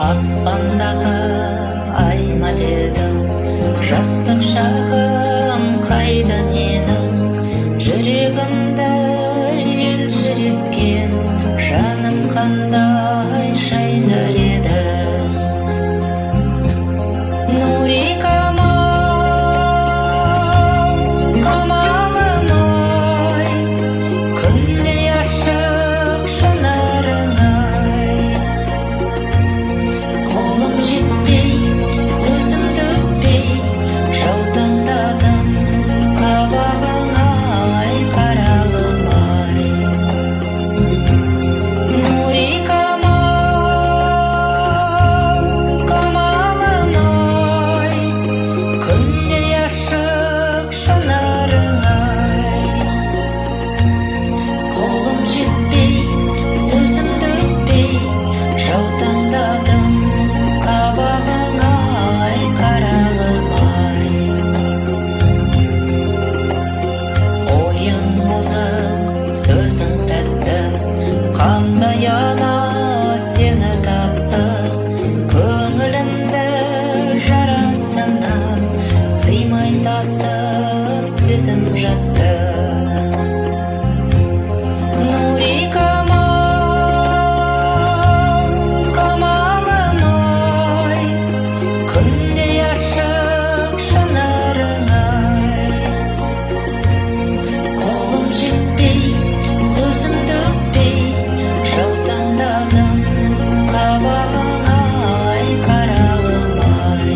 аспандағы ай ма дедің, жастық шағым қайда менің, жүрегімді елжіреткен жаным қандай жайнар еді. Нури камал, камалым ай, күндей ашық жанарың ай. Қолым жетпей, сөзімді өтпей, жаутаңдадым қабағың ай, қарағым ай. Нури камал, камалым ай, күндей ашық жанарың ай. Қолым жетпей, сөзімді өтпей, жаутаңдадым қабағың ай, қарағым ай. Ойың озық, сөзің тәтті, қандай ана сені тапты. Көңілімді жарасынан сыймай тасып сезім жатты. Нури камал, камалым ай, күндей ашық жанарың ай. Қолым жетпей, сөзімді өтпей, жаутаңдадым қабағың ай, қарағым ай.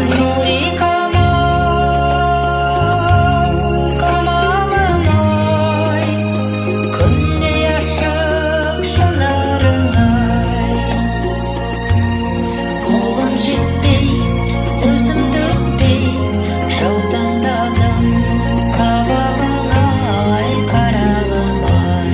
Нури камал, камалым ай, күндей ашық жанарың ай. Қолым жетпей, сөзімді өтпей, жаутаңдадым қабағың ай, қарағым ай.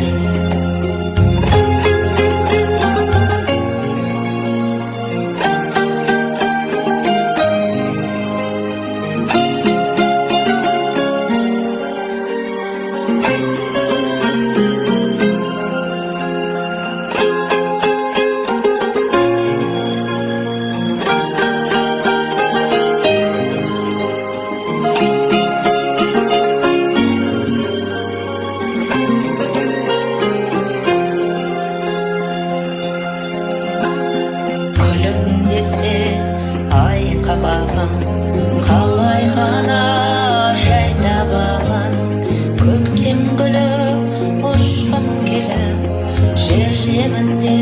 Күлімдесе ай қабағым, қалай ғана жай табамын. Көктем гүлі ұшқым келіп, жердемін де